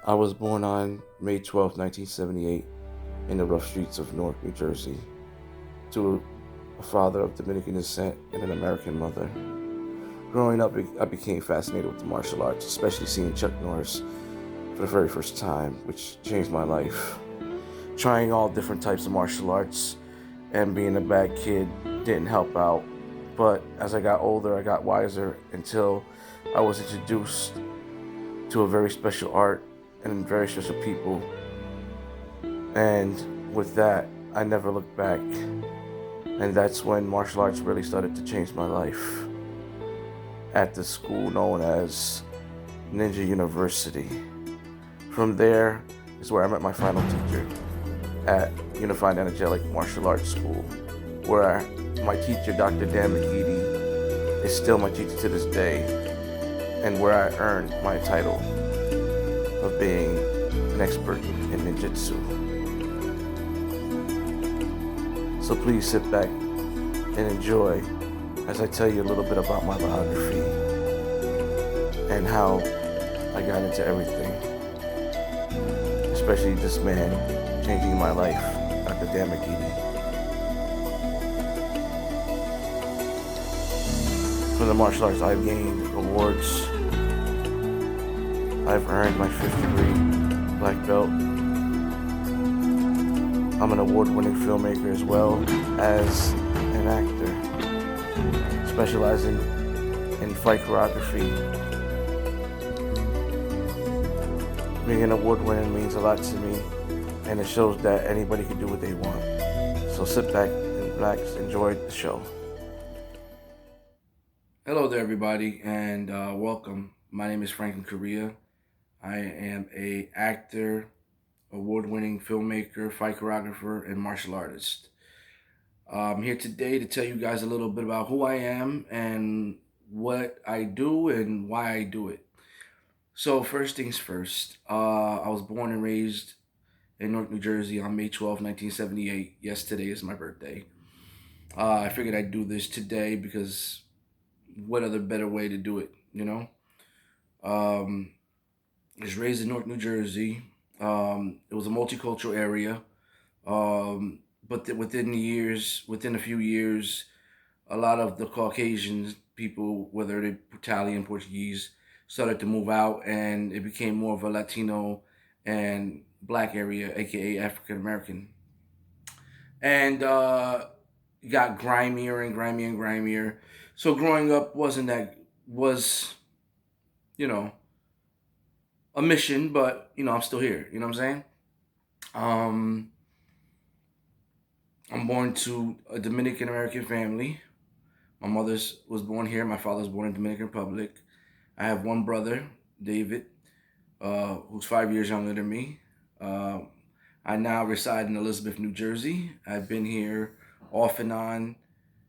I was born on May 12th, 1978, in the rough streets of Newark, New Jersey, to a father of Dominican descent and an American mother. Growing up, I became fascinated with the martial arts, especially seeing Chuck Norris for the very first time, which changed my life. Trying all different types of martial arts and being a bad kid didn't help out. But as I got older, I got wiser until I was introduced to a very special art and very special people. And with that, I never looked back. And that's when martial arts really started to change my life. At the school known as Ninja University. From there is where I met my final teacher at Unified Energetic Martial Arts School, where my teacher, Dr. Dan McGeady, is still my teacher to this day, and where I earned my title of being an expert in ninjutsu. So please sit back and enjoy as I tell you a little bit about my biography and how I got into everything, especially this man changing my life, Dr. Dan McGeady. From the martial arts, I've gained awards. I've earned my 5th degree black belt. I'm an award-winning filmmaker as well as an actor, specializing in fight choreography. Being an award-winner means a lot to me, and it shows that anybody can do what they want. So sit back and relax, enjoy the show. Hello there, everybody, and welcome. My name is Franklin Correa. I am a actor, award-winning filmmaker, fight choreographer, and martial artist. I'm here today to tell you guys a little bit about who I am and what I do and why I do it. So first things first, I was born and raised in Newark, New Jersey on May 12th, 1978. Yes, today is my birthday. I figured I'd do this today because what other better way to do it, you know? I was raised in Newark, New Jersey. It was a multicultural area. But within a few years, a lot of the Caucasian people, whether they're Italian, Portuguese, started to move out, and it became more of a Latino and Black area, aka African American, and got grimier and grimier and grimier. So growing up was you know a mission, but I'm still here. You know what I'm saying? Um, I'm born to a Dominican American family. My mother was born here. My father was born in Dominican Republic. I have one brother, David, who's 5 years younger than me. Uh, I now reside in Elizabeth, New Jersey. I've been here off and on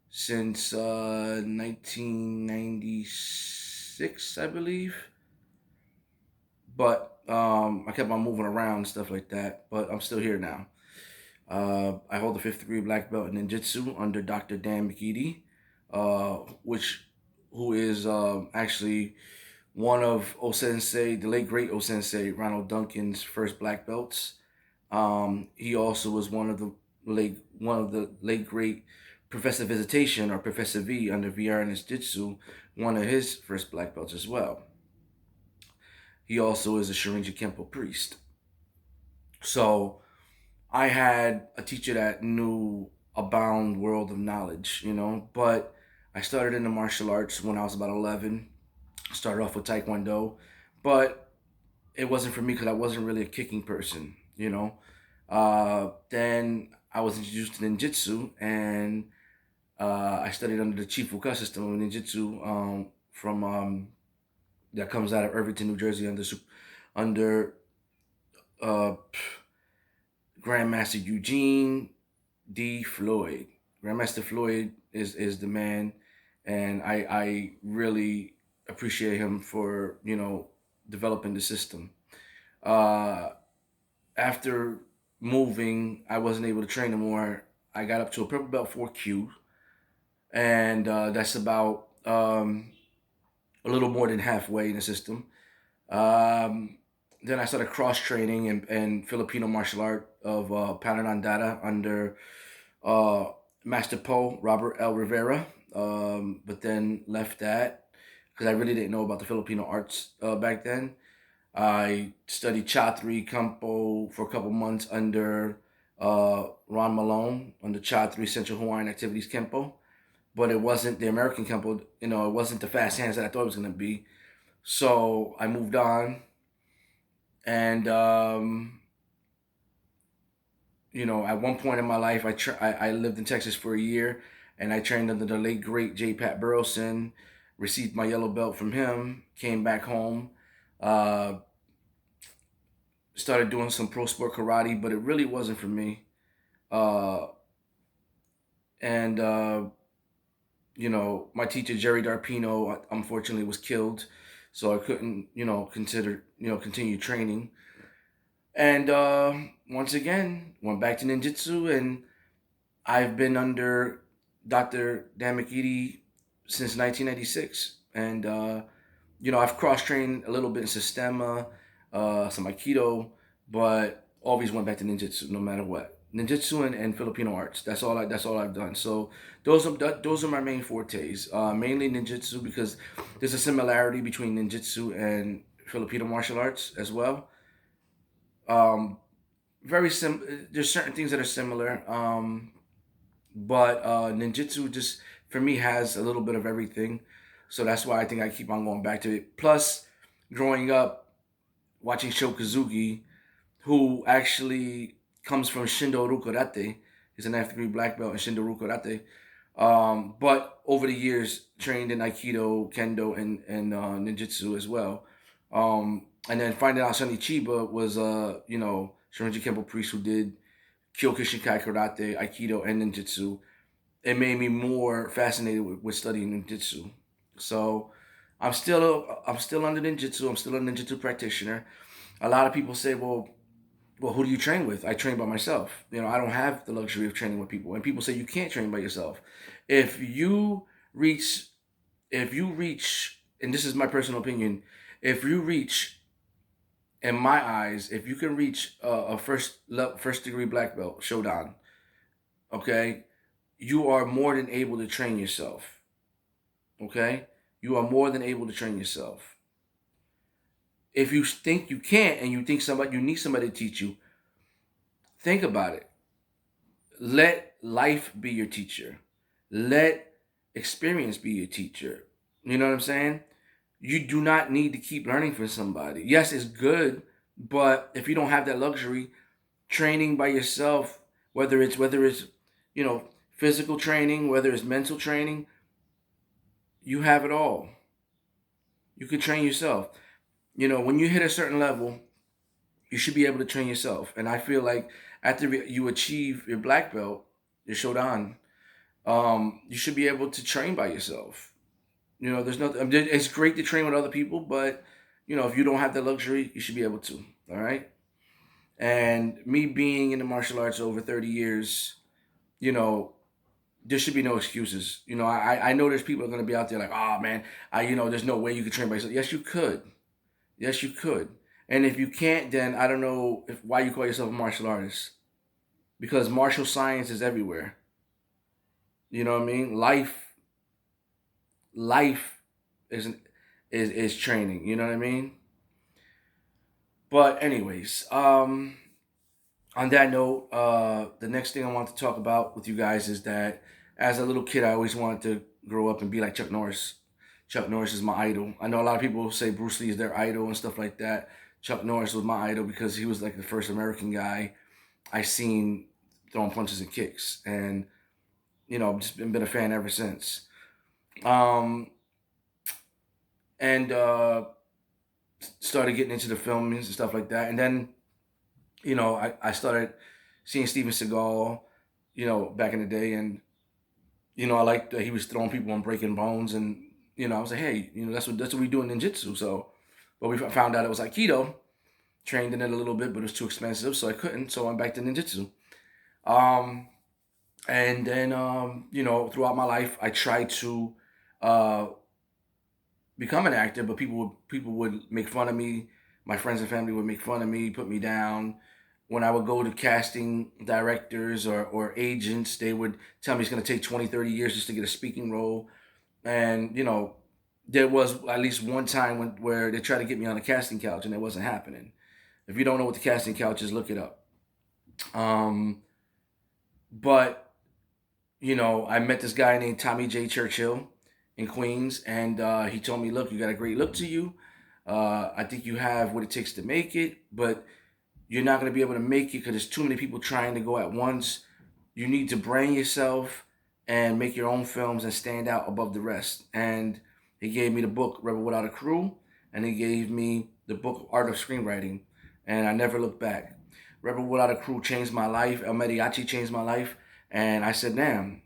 since 1996, I believe. But I kept on moving around and stuff like that. But I'm still here now. I hold a 5th degree black belt in ninjutsu under Dr. Dan McGeady, who is actually one of O-Sensei, the late great O-Sensei Ronald Duncan's first black belts. He also was one of the late great Professor Visitation, or Professor V under VR Jitsu, one of his first black belts as well. He also is a Shorinji Kempo priest. So I had a teacher that knew a bound world of knowledge, but I started in the martial arts when I was about 11. Started off with Taekwondo, but it wasn't for me because I wasn't really a kicking person, Then I was introduced to ninjutsu, and I studied under the Chief Fuka system of ninjutsu from that comes out of Irvington, New Jersey, under uh, Grandmaster Eugene D. Floyd. Grandmaster Floyd is the man, and I really appreciate him for developing the system. Uh, After moving, I wasn't able to train anymore. I got up to a purple belt 4Q, and that's about a little more than halfway in the system. Um, then I started cross training in Filipino martial art of Pananandata under uh, Master Po Robert L. Rivera. But then left that because I really didn't know about the Filipino arts back then. I studied Cha 3 Kampo for a couple months under Ron Malone under Cha 3 Central Hawaiian Activities Kempo, but it wasn't the American Kempo. It wasn't the fast hands that I thought it was going to be. So I moved on, and at one point in my life, I lived in Texas for a year, and I trained under the late great J. Pat Burleson. Received my yellow belt from him. Came back home. Uh, Started doing some pro sport karate, but it really wasn't for me. Uh, and my teacher Jerry Darpino unfortunately was killed, so I couldn't continue training. And once again, went back to ninjutsu, and I've been under Dr. Dan McEady since 1996, and I've cross trained a little bit in Sistema, some Aikido, but always went back to ninjutsu no matter what. Ninjutsu and Filipino arts. That's all I've done. So those are my main fortes. Mainly ninjutsu because there's a similarity between ninjutsu and Filipino martial arts as well. Um, There's certain things that are similar, but ninjutsu just for me has a little bit of everything. So that's why I think I keep on going back to it. Plus, growing up watching Shokazuki, who actually comes from Shindo Rukurate. He's an F3 black belt in Shindo Rukurate. But over the years, trained in Aikido, Kendo, and Ninjutsu as well. And then finding out Sonny Chiba was, Shorinji Kempo priest who did Kyokushinkai Karate, Aikido, and Ninjutsu. It made me more fascinated with studying Ninjutsu. So I'm still under Ninjutsu. I'm still a Ninjutsu practitioner. A lot of people say, well, who do you train with? I train by myself. I don't have the luxury of training with people. And people say you can't train by yourself. If you reach, and this is my personal opinion, if you reach, in my eyes, if you can reach a first degree black belt Shodan, okay, you are more than able to train yourself. Okay, you are more than able to train yourself. If you think you can't and you need somebody to teach you, think about it. Let life be your teacher. Let experience be your teacher. You know what I'm saying? You do not need to keep learning from somebody. Yes, it's good, but if you don't have that luxury, training by yourself, whether it's you know physical training, whether it's mental training, you have it all. You can train yourself. When you hit a certain level, you should be able to train yourself. And I feel like after you achieve your black belt, your Shodan, you should be able to train by yourself. There's nothing. It's great to train with other people, but if you don't have the luxury, you should be able to. All right. And me being in the martial arts over 30 years, you know, there should be no excuses. I know there's people that are going to be out there like, oh man, there's no way you could train by yourself. Yes, you could. Yes, you could. And if you can't, then I don't know why you call yourself a martial artist. Because martial science is everywhere. You know what I mean? Life is is training. You know what I mean? But anyways, on that note, the next thing I want to talk about with you guys is that as a little kid, I always wanted to grow up and be like Chuck Norris. Chuck Norris is my idol. I know a lot of people say Bruce Lee is their idol and stuff like that. Chuck Norris was my idol because he was like the first American guy I seen throwing punches and kicks, and I've just been a fan ever since. Um, and Started getting into the filming and stuff like that, and then I started seeing Steven Seagal, back in the day, and I liked that he was throwing people and breaking bones, and I was like, hey, that's what we do in ninjutsu. So, but we found out it was Aikido. Trained in it a little bit, but it was too expensive, so I couldn't. So I went back to ninjutsu. Um, and then throughout my life, I tried to uh, become an actor, but people would make fun of me My friends and family would make fun of me, put me down. When I would go to casting directors or agents, they would tell me it's going to take 20, 30 years just to get a speaking role. And, there was at least one time where they tried to get me on a casting couch and it wasn't happening. If you don't know what the casting couch is, look it up. Um, but I met this guy named Tommy J. Churchill in Queens, and he told me, "Look, you got a great look to you. I think you have what it takes to make it, but you're not going to be able to make it because there's too many people trying to go at once. You need to brand yourself and make your own films and stand out above the rest." And he gave me the book Rebel Without a Crew, and he gave me the book Art of Screenwriting, and I never looked back. Rebel Without a Crew changed my life. El Mariachi changed my life, and I said, "Damn,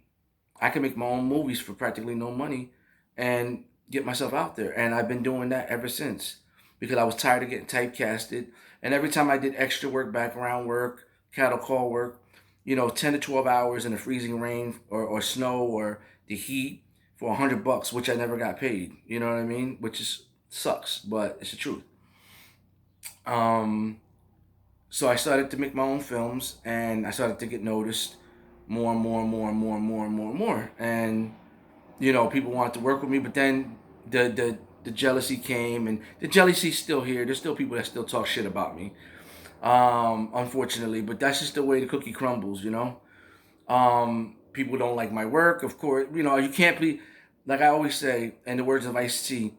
I can make my own movies for practically no money and get myself out there." And I've been doing that ever since because I was tired of getting typecasted. And every time I did extra work, background work, cattle call work, 10 to 12 hours in the freezing rain or snow or the heat for $100, which I never got paid. You know what I mean? Which is sucks, but it's the truth. Um, so I started to make my own films and I started to get noticed more and more and more and more and more and more and more. And people wanted to work with me, but then the jealousy came, and the jealousy's still here. There's still people that still talk shit about me, unfortunately. But that's just the way the cookie crumbles. People don't like my work, of course. You can't be, like I always say, in the words of Ice-T,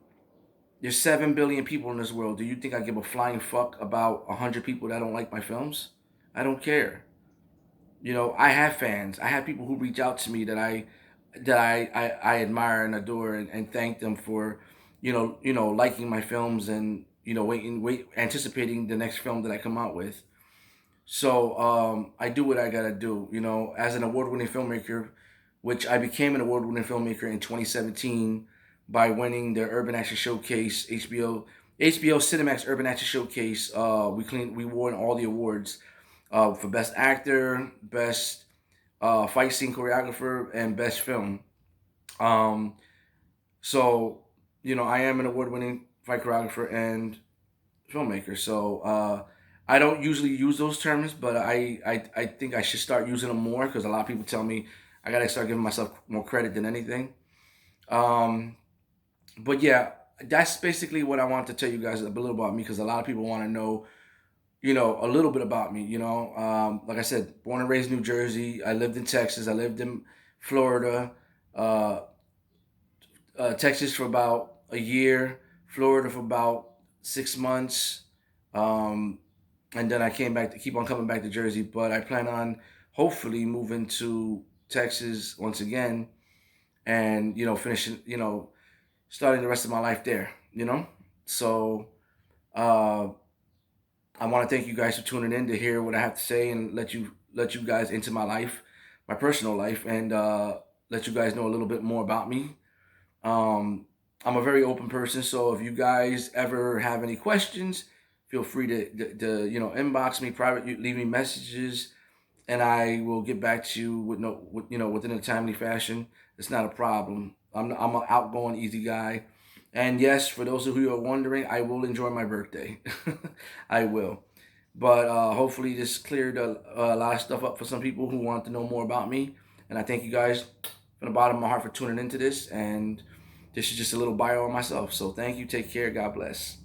there's 7 billion people in this world. Do you think I give a flying fuck about 100 people that don't like my films? I don't care. I have fans. I have people who reach out to me that I admire and adore, and thank them for liking my films, and anticipating the next film that I come out with. So I do what I gotta do. As an award-winning filmmaker, which I became an award-winning filmmaker in 2017 by winning the Urban Action Showcase HBO Cinemax Urban Action Showcase. We won all the awards for best actor, best fight scene choreographer, and best film. Um, so I am an award-winning fight choreographer and filmmaker. So I don't usually use those terms, but I think I should start using them more because a lot of people tell me I gotta start giving myself more credit than anything. Um, but yeah, that's basically what I want to tell you guys a little about me because a lot of people want to know, a little bit about me. Like I said, born and raised in New Jersey. I lived in Texas. I lived in Florida, uh, Texas for about a year, Florida for about 6 months, um, and then I came back to keep on coming back to Jersey. But I plan on hopefully moving to Texas once again, and finishing, starting the rest of my life there. So uh, I want to thank you guys for tuning in to hear what I have to say and let you guys into my life, my personal life, and let you guys know a little bit more about me. Um, I'm a very open person, so if you guys ever have any questions, feel free to inbox me, private, leave me messages, and I will get back to you within a timely fashion. It's not a problem. I'm an outgoing, easy guy, and yes, for those of you who are wondering, I will enjoy my birthday. I will. But hopefully, this cleared a lot of stuff up for some people who want to know more about me. And I thank you guys from the bottom of my heart for tuning into this. And this is just a little bio on myself. So thank you. Take care. God bless.